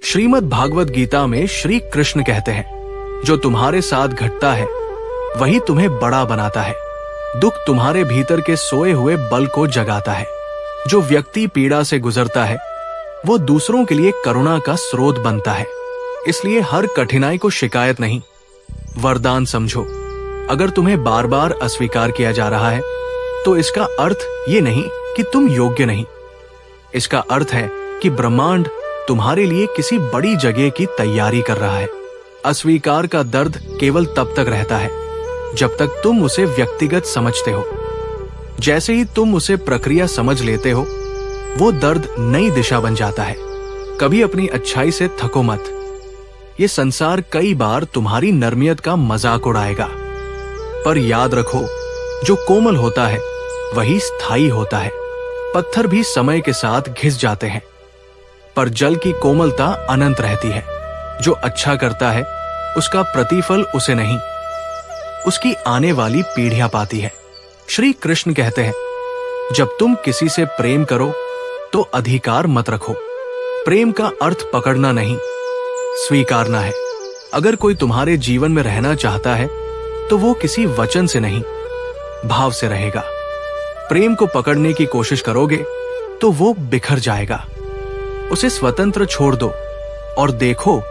श्रीमद् भागवत गीता में श्री कृष्ण कहते हैं, जो तुम्हारे साथ घटता है वही तुम्हें बड़ा बनाता है। दुख तुम्हारे भीतर के सोए हुए बल को जगाता है। जो व्यक्ति पीड़ा से गुजरता है वो दूसरों के लिए करुणा का स्रोत बनता है। इसलिए हर कठिनाई को शिकायत नहीं, वरदान समझो। अगर तुम्हें बार बार अस्वीकार किया जा रहा है तो इसका अर्थ ये नहीं कि तुम योग्य नहीं। इसका अर्थ है कि ब्रह्मांड तुम्हारे लिए किसी बड़ी जगह की तैयारी कर रहा है। अस्वीकार का दर्द केवल तब तक रहता है जब तक तुम उसे व्यक्तिगत समझते हो। जैसे ही तुम उसे प्रक्रिया समझ लेते हो, वो दर्द नई दिशा बन जाता है। कभी अपनी अच्छाई से थको मत। ये संसार कई बार तुम्हारी नरमियत का मजाक उड़ाएगा, पर याद रखो, जो कोमल होता है वही स्थायी होता है। पत्थर भी समय के साथ घिस जाते हैं, पर जल की कोमलता अनंत रहती है। जो अच्छा करता है उसका प्रतिफल उसे नहीं, उसकी आने वाली पीढ़ियां पाती है। श्री कृष्ण कहते हैं, जब तुम किसी से प्रेम करो तो अधिकार मत रखो। प्रेम का अर्थ पकड़ना नहीं, स्वीकारना है। अगर कोई तुम्हारे जीवन में रहना चाहता है तो वो किसी वचन से नहीं, भाव से रहेगा। प्रेम को पकड़ने की कोशिश करोगे तो वो बिखर जाएगा। उसे स्वतंत्र छोड़ दो और देखो,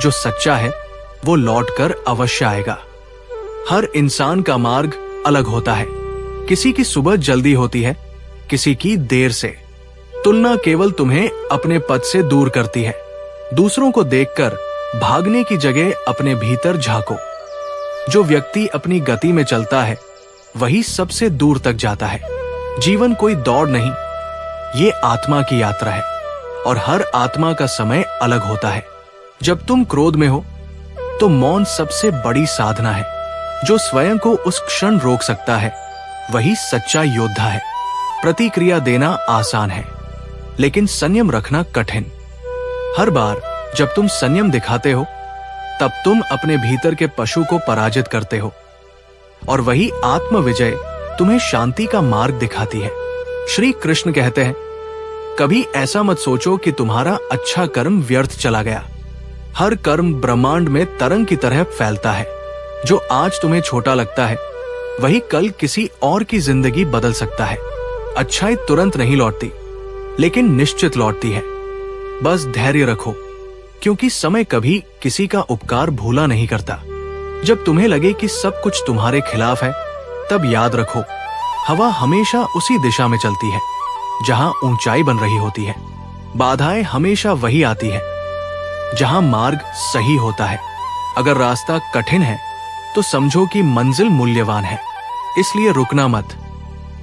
जो सच्चा है वो लौटकर अवश्य आएगा। हर इंसान का मार्ग अलग होता है। किसी की सुबह जल्दी होती है, किसी की देर से। तुलना केवल तुम्हें अपने पद से दूर करती है। दूसरों को देखकर भागने की जगह अपने भीतर झांको। जो व्यक्ति अपनी गति में चलता है वही सबसे दूर तक जाता है। जीवन कोई दौड़ नहीं, ये आत्मा की यात्रा है और हर आत्मा का समय अलग होता है। जब तुम क्रोध में हो तो मौन सबसे बड़ी साधना है। जो स्वयं को उस क्षण रोक सकता है वही सच्चा योद्धा है। प्रतिक्रिया देना आसान है, लेकिन संयम रखना कठिन। हर बार जब तुम संयम दिखाते हो तब तुम अपने भीतर के पशु को पराजित करते हो, और वही आत्म विजय तुम्हें शांति का मार्ग दिखाती है। श्री कृष्ण कहते हैं, कभी ऐसा मत सोचो कि तुम्हारा अच्छा कर्म व्यर्थ चला गया। हर कर्म ब्रह्मांड में तरंग की तरह फैलता है। जो आज तुम्हें छोटा लगता है वही कल किसी और की जिंदगी बदल सकता है। अच्छाई तुरंत नहीं लौटती, लेकिन निश्चित लौटती है। बस धैर्य रखो, क्योंकि समय कभी किसी का उपकार भूला नहीं करता। जब तुम्हें लगे कि सब कुछ तुम्हारे खिलाफ है, तब याद रखो, हवा हमेशा उसी दिशा में चलती है जहां ऊंचाई बन रही होती है। बाधाएं हमेशा वही आती है जहां मार्ग सही होता है। अगर रास्ता कठिन है तो समझो कि मंजिल मूल्यवान है। इसलिए रुकना मत,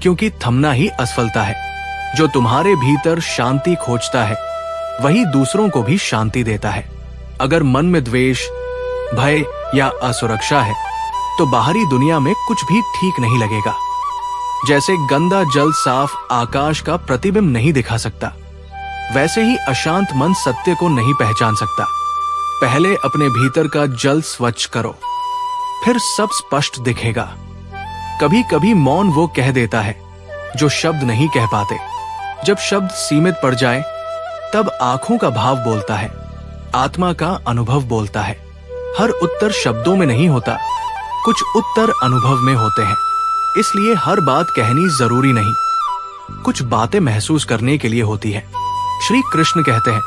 क्योंकि थमना ही असफलता है। जो तुम्हारे भीतर शांति खोजता है वही दूसरों को भी शांति देता है। अगर मन में द्वेष, भय या असुरक्षा है तो बाहरी दुनिया में कुछ भी ठीक नहीं लगेगा। जैसे गंदा जल साफ आकाश का प्रतिबिंब नहीं दिखा सकता, वैसे ही अशांत मन सत्य को नहीं पहचान सकता। पहले अपने भीतर का जल स्वच्छ करो, फिर सब स्पष्ट दिखेगा। कभी कभी मौन वो कह देता है जो शब्द नहीं कह पाते। जब शब्द सीमित पड़ जाए तब आंखों का भाव बोलता है, आत्मा का अनुभव बोलता है। हर उत्तर शब्दों में नहीं होता, कुछ उत्तर अनुभव में होते हैं। इसलिए हर बात कहनी जरूरी नहीं, कुछ बातें महसूस करने के लिए होती है। श्री कृष्ण कहते हैं,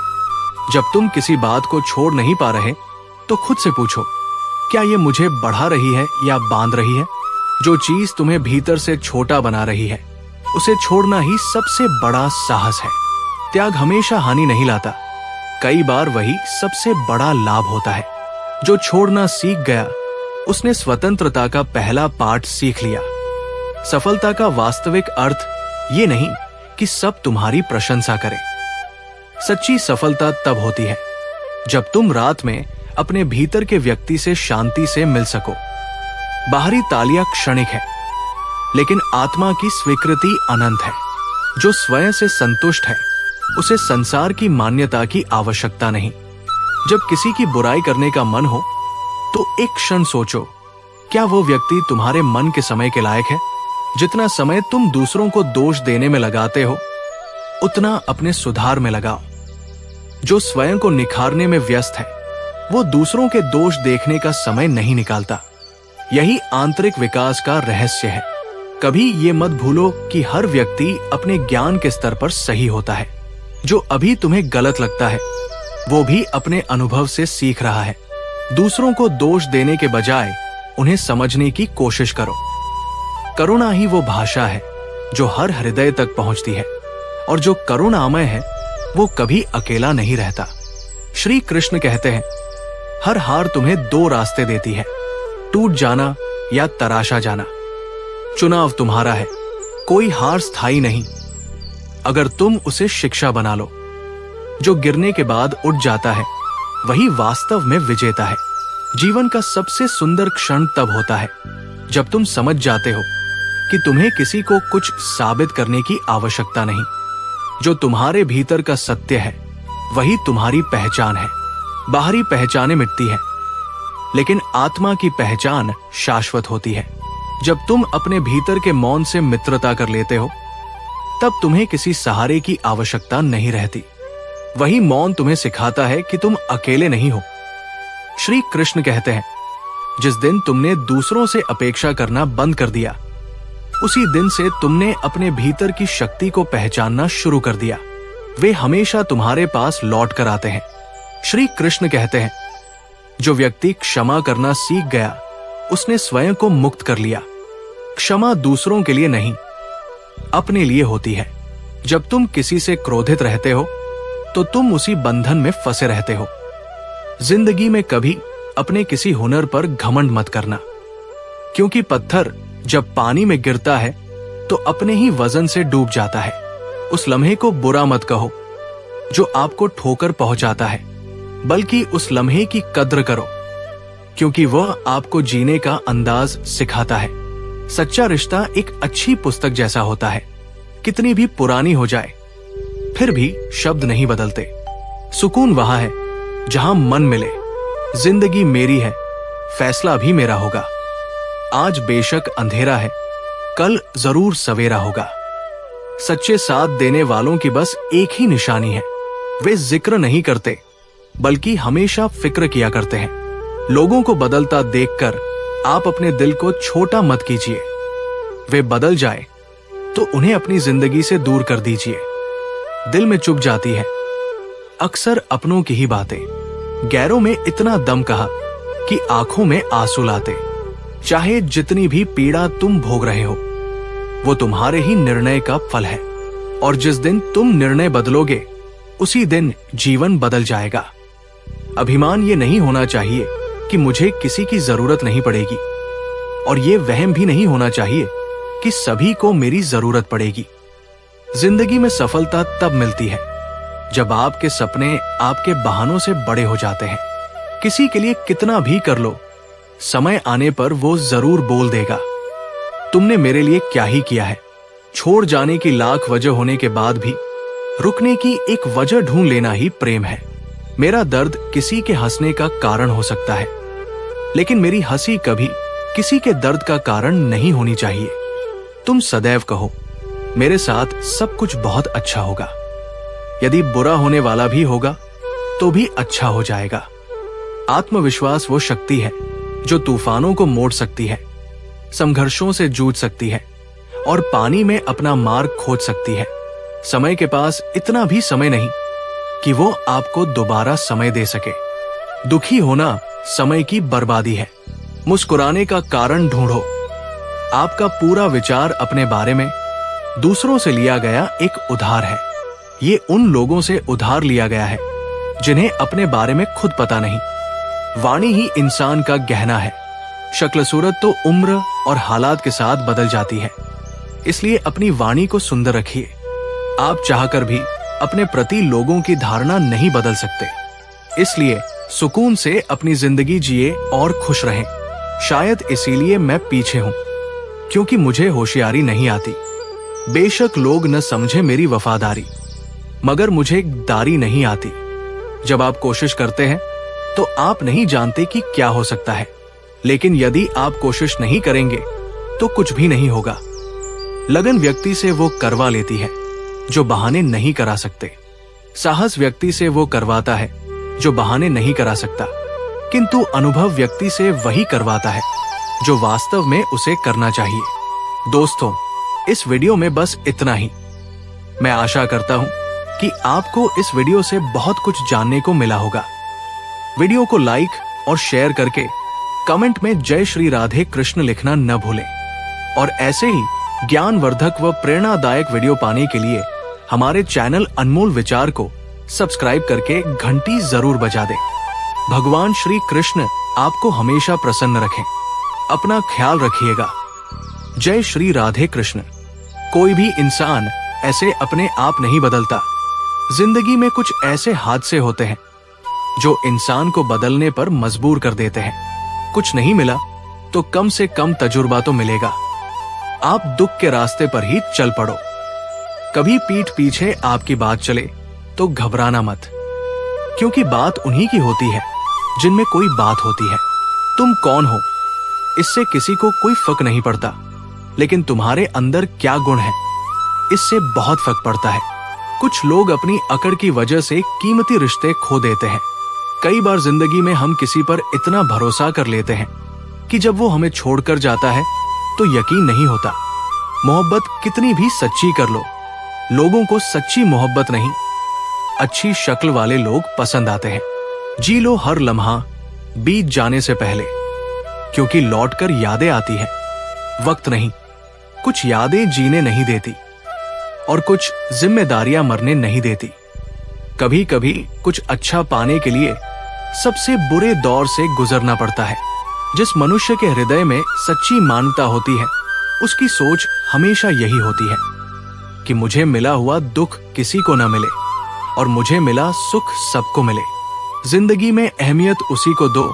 जब तुम किसी बात को छोड़ नहीं पा रहे तो खुद से पूछो, क्या ये मुझे बढ़ा रही है या बांध रही है? जो चीज तुम्हें भीतर से छोटा बना रही है उसे छोड़ना ही सबसे बड़ा साहस है। त्याग हमेशा हानि नहीं लाता, कई बार वही सबसे बड़ा लाभ होता है। जो छोड़ना सीख गया उसने स्वतंत्रता का पहला पाठ सीख लिया। सफलता का वास्तविक अर्थ ये नहीं कि सब तुम्हारी प्रशंसा करें। सच्ची सफलता तब होती है जब तुम रात में अपने भीतर के व्यक्ति से शांति से मिल सको। बाहरी तालियां क्षणिक है, लेकिन आत्मा की स्वीकृति अनंत है। जो स्वयं से संतुष्ट है उसे संसार की मान्यता की आवश्यकता नहीं। जब किसी की बुराई करने का मन हो तो एक क्षण सोचो, क्या वो व्यक्ति तुम्हारे मन के समय के लायक है? जितना समय तुम दूसरों को दोष देने में लगाते हो उतना अपने सुधार में लगाओ। जो स्वयं को निखारने में व्यस्त है, वो दूसरों के दोष देखने का समय नहीं निकालता। यही आंतरिक विकास का रहस्य है। कभी ये मत भूलो कि हर व्यक्ति अपने ज्ञान के स्तर पर सही होता है। जो अभी तुम्हें गलत लगता है, वो भी अपने अनुभव से सीख रहा है। दूसरों को दोष देने के बजाय उन्हें समझने की कोशिश करो। करुणा ही वो भाषा है जो हर हृदय तक पहुंचती है, और जो करुणामय है वो कभी अकेला नहीं रहता। श्री कृष्ण कहते हैं, हर हार तुम्हें दो रास्ते देती है, टूट जाना या तराशा जाना। चुनाव तुम्हारा है। कोई हार स्थायी नहीं, अगर तुम उसे शिक्षा बना लो। जो गिरने के बाद उठ जाता है, वही वास्तव में विजेता है। जीवन का सबसे सुंदर क्षण तब होता है जब तुम समझ जाते हो कि तुम्हें किसी को कुछ साबित करने की आवश्यकता नहीं। जो तुम्हारे भीतर का सत्य है, वही तुम्हारी पहचान है। बाहरी पहचानें मिटती है, लेकिन आत्मा की पहचान शाश्वत होती है। जब तुम अपने भीतर के मौन से मित्रता कर लेते हो, तब तुम्हें किसी सहारे की आवश्यकता नहीं रहती। वही मौन तुम्हें सिखाता है कि तुम अकेले नहीं हो। श्री कृष्ण कहते हैं, जिस दिन तुमने दूसरों से अपेक्षा करना बंद कर दिया, उसी दिन से तुमने अपने भीतर की शक्ति को पहचानना शुरू कर दिया। वे हमेशा तुम्हारे पास लौट कर आते हैं। श्री कृष्ण कहते हैं, जो व्यक्ति क्षमा करना सीख गया, उसने स्वयं को मुक्त कर लिया। क्षमा दूसरों के लिए नहीं, अपने लिए होती है। जब तुम किसी से क्रोधित रहते हो, तो तुम उसी बंधन में फंसे रहते हो। जिंदगी में कभी अपने किसी हुनर पर घमंड मत करना, क्योंकि पत्थर जब पानी में गिरता है तो अपने ही वजन से डूब जाता है। उस लम्हे को बुरा मत कहो जो आपको ठोकर पहुंचाता है, बल्कि उस लम्हे की कद्र करो, क्योंकि वह आपको जीने का अंदाज सिखाता है। सच्चा रिश्ता एक अच्छी पुस्तक जैसा होता है। कितनी भी पुरानी हो जाए, फिर भी शब्द नहीं बदलते। सुकून वहां है जहां मन मिले। जिंदगी मेरी है, फैसला भी मेरा होगा। आज बेशक अंधेरा है, कल जरूर सवेरा होगा। सच्चे साथ देने वालों की बस एक ही निशानी है, वे जिक्र नहीं करते, बल्कि हमेशा फिक्र किया करते हैं। लोगों को बदलता देखकर आप अपने दिल को छोटा मत कीजिए। वे बदल जाए तो उन्हें अपनी जिंदगी से दूर कर दीजिए। दिल में चुप जाती है अक्सर अपनों की ही बातें। गैरों में इतना दम कहा कि आंखों में आंसू लाते। चाहे जितनी भी पीड़ा तुम भोग रहे हो, वो तुम्हारे ही निर्णय का फल है, और जिस दिन तुम निर्णय बदलोगे, उसी दिन जीवन बदल जाएगा। अभिमान ये नहीं होना चाहिए कि मुझे किसी की जरूरत नहीं पड़ेगी, और ये वहम भी नहीं होना चाहिए कि सभी को मेरी जरूरत पड़ेगी। जिंदगी में सफलता तब मिलती है जब आपके सपने आपके बहानों से बड़े हो जाते हैं। किसी के लिए कितना भी कर लो, समय आने पर वो जरूर बोल देगा, तुमने मेरे लिए क्या ही किया है। छोड़ जाने की लाख वजह होने के बाद भी रुकने की एक वजह ढूंढ लेना ही प्रेम है। मेरा दर्द किसी के हंसने का कारण हो सकता है, लेकिन मेरी हंसी कभी किसी के दर्द का कारण नहीं होनी चाहिए। तुम सदैव कहो, मेरे साथ सब कुछ बहुत अच्छा होगा। यदि बुरा होने वाला भी होगा तो भी अच्छा हो जाएगा। आत्मविश्वास वो शक्ति है जो तूफानों को मोड़ सकती है, संघर्षों से जूझ सकती है, और पानी में अपना मार्ग खोज सकती है। समय के पास इतना भी समय नहीं कि वो आपको दोबारा समय दे सके। दुखी होना समय की बर्बादी है। मुस्कुराने का कारण ढूंढो। आपका पूरा विचार अपने बारे में दूसरों से लिया गया एक उधार है। ये उन लोगों से उधार लिया गया है जिन्हें अपने बारे में खुद पता नहीं। वाणी ही इंसान का गहना है। शक्ल सूरत तो उम्र और हालात के साथ बदल जाती है, इसलिए अपनी वाणी को सुंदर रखिए। आप चाहकर भी अपने प्रति लोगों की धारणा नहीं बदल सकते, इसलिए सुकून से अपनी जिंदगी जिए और खुश रहें। शायद इसीलिए मैं पीछे हूं, क्योंकि मुझे होशियारी नहीं आती। बेशक लोग न समझे मेरी वफादारी, मगर मुझे दारी नहीं आती। जब आप कोशिश करते हैं तो आप नहीं जानते कि क्या हो सकता है, लेकिन यदि आप कोशिश नहीं करेंगे तो कुछ भी नहीं होगा। लगन व्यक्ति से वो करवा लेती है जो बहाने नहीं करा सकते। साहस व्यक्ति से वो करवाता है जो बहाने नहीं करा सकता, किंतु अनुभव व्यक्ति से वही करवाता है जो वास्तव में उसे करना चाहिए। दोस्तों, इस वीडियो में बस इतना ही। मैं आशा करता हूं कि आपको इस वीडियो से बहुत कुछ जानने को मिला होगा। वीडियो को लाइक और शेयर करके कमेंट में जय श्री राधे कृष्ण लिखना न भूलें और ऐसे ही ज्ञानवर्धक व प्रेरणादायक वीडियो पाने के लिए हमारे चैनल अनमोल विचार को सब्सक्राइब करके घंटी जरूर बजा दें। भगवान श्री कृष्ण आपको हमेशा प्रसन्न रखें। अपना ख्याल रखिएगा। जय श्री राधे कृष्ण। कोई भी इंसान ऐसे अपने आप नहीं बदलता। जिंदगी में कुछ ऐसे हादसे होते हैं जो इंसान को बदलने पर मजबूर कर देते हैं। कुछ नहीं मिला तो कम से कम तजुर्बा तो मिलेगा। आप दुख के रास्ते पर ही चल पड़ो। कभी पीठ पीछे आपकी बात चले तो घबराना मत, क्योंकि बात उन्हीं की होती है जिनमें कोई बात होती है। तुम कौन हो इससे किसी को कोई फर्क नहीं पड़ता, लेकिन तुम्हारे अंदर क्या गुण है इससे बहुत फर्क पड़ता है। कुछ लोग अपनी अकड़ की वजह से कीमती रिश्ते खो देते हैं। कई बार जिंदगी में हम किसी पर इतना भरोसा कर लेते हैं कि जब वो हमें छोड़कर जाता है तो यकीन नहीं होता। मोहब्बत कितनी भी सच्ची कर लो, लोगों को सच्ची मोहब्बत नहीं, अच्छी शक्ल वाले लोग पसंद आते हैं। जी लो हर लम्हा बीत जाने से पहले, क्योंकि लौटकर यादें आती हैं, वक्त नहीं। कुछ यादें जीने नहीं देती और कुछ जिम्मेदारियां मरने नहीं देती। कभी कभी कुछ अच्छा पाने के लिए सबसे बुरे दौर से गुजरना पड़ता है। जिस मनुष्य के हृदय में सच्ची मानवता होती है, उसकी सोच हमेशा यही होती है कि मुझे मिला हुआ दुख किसी को न मिले और मुझे मिला सुख सबको मिले। जिंदगी में अहमियत उसी को दो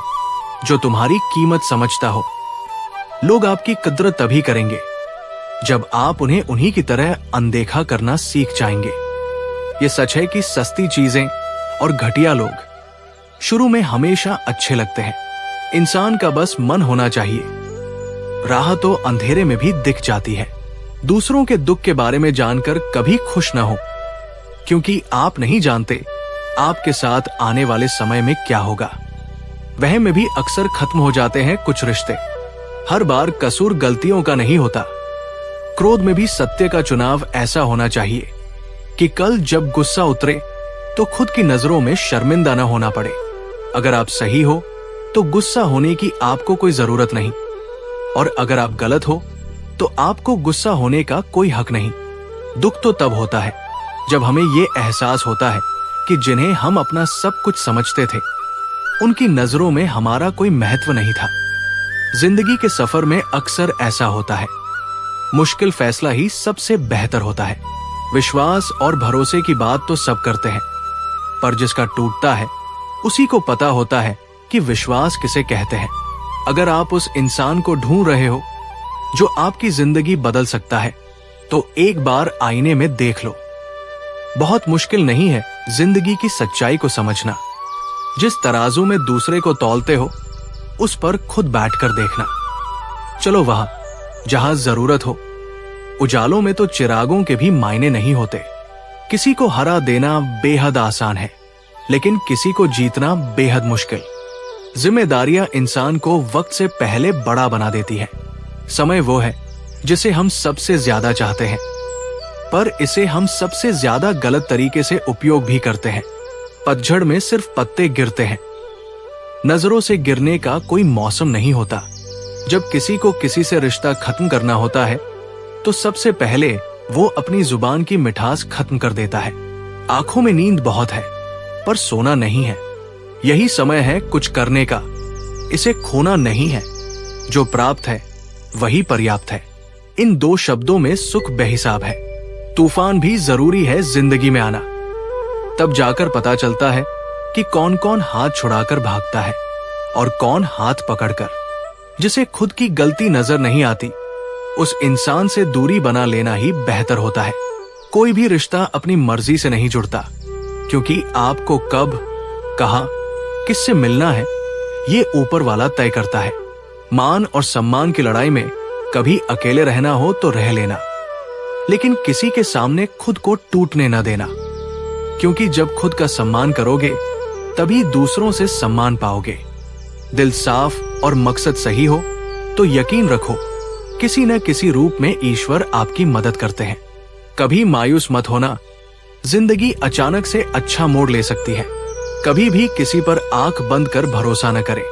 जो तुम्हारी कीमत समझता हो। लोग आपकी कद्र तभी करेंगे जब आप उन्हें उन्हीं की तरह अनदेखा करना सीख जाएंगे। ये सच है कि सस्ती चीजें और घटिया लोग शुरू में हमेशा अच्छे लगते हैं। इंसान का बस मन होना चाहिए। राह तो अंधेरे में भी दिख जाती है। दूसरों के दुख के बारे में जानकर कभी खुश न हो, क्योंकि आप नहीं जानते आपके साथ आने वाले समय में क्या होगा। वह में भी अक्सर खत्म हो जाते हैं कुछ रिश्ते। हर बार कसूर गलतियों का नहीं होता। क्रोध में भी सत्य का चुनाव ऐसा होना चाहिए कि कल जब गुस्सा उतरे तो खुद की नजरों में शर्मिंदा न होना पड़े। अगर आप सही हो तो गुस्सा होने की आपको कोई जरूरत नहीं, और अगर आप गलत हो तो आपको गुस्सा होने का कोई हक नहीं। दुख तो तब होता है जब हमें ये एहसास होता है कि जिन्हें हम अपना सब कुछ समझते थे, उनकी नजरों में हमारा कोई महत्व नहीं था। जिंदगी के सफर में अक्सर ऐसा होता है। मुश्किल फैसला ही सबसे बेहतर होता है। विश्वास और भरोसे की बात तो सब करते हैं, पर जिसका टूटता है उसी को पता होता है कि विश्वास किसे कहते हैं। अगर आप उस इंसान को ढूंढ रहे हो जो आपकी जिंदगी बदल सकता है, तो एक बार आईने में देख लो। बहुत मुश्किल नहीं है जिंदगी की सच्चाई को समझना। जिस तराजू में दूसरे को तौलते हो, उस पर खुद बैठकर देखना। चलो वहां जहां जरूरत हो। उजालों में तो चिरागों के भी मायने नहीं होते। किसी को हरा देना बेहद आसान है, लेकिन किसी को जीतना बेहद मुश्किल। जिम्मेदारियां इंसान को वक्त से पहले बड़ा बना देती है। समय वो है जिसे हम सबसे ज्यादा चाहते हैं, पर इसे हम सबसे ज्यादा गलत तरीके से उपयोग भी करते हैं। पतझड़ में सिर्फ पत्ते गिरते हैं। नजरों से गिरने का कोई मौसम नहीं होता। जब किसी को किसी से रिश्ता खत्म करना होता है, तो सबसे पहले वो अपनी जुबान की मिठास खत्म कर देता है। आंखों में नींद बहुत है, पर सोना नहीं है। यही समय है कुछ करने का। इसे खोना नहीं है। जो प्राप्त है वही पर्याप्त है। इन दो शब्दों में सुख बेहिसाब है। तूफान भी जरूरी है जिंदगी में आना। तब जाकर पता चलता है कि कौन कौन हाथ छुड़ाकर भागता है और कौन हाथ पकड़कर। जिसे खुद की गलती नजर नहीं आती, उस इंसान से दूरी बना लेना ही बेहतर होता है। कोई भी रिश्ता अपनी मर्जी से नहीं जुड़ता, क्योंकि आपको कब, कहां, किससे मिलना है, ये ऊपर वाला तय करता है। मान और सम्मान की लड़ाई में कभी अकेले रहना हो तो रह लेना, लेकिन किसी के सामने खुद को टूटने न देना। क्योंकि जब खुद का सम्मान करोगे तभी दूसरों से सम्मान पाओगे। दिल साफ और मकसद सही हो तो यकीन रखो किसी न किसी रूप में ईश्वर आपकी मदद करते हैं। कभी मायूस मत होना, जिंदगी अचानक से अच्छा मोड़ ले सकती है। कभी भी किसी पर आंख बंद कर भरोसा न करें,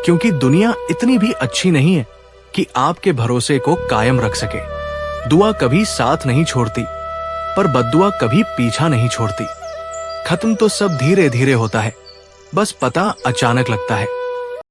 क्योंकि दुनिया इतनी भी अच्छी नहीं है कि आपके भरोसे को कायम रख सके। दुआ कभी साथ नहीं छोड़ती, पर बद्दुआ कभी पीछा नहीं छोड़ती। खत्म तो सब धीरे धीरे होता है, बस पता अचानक लगता है।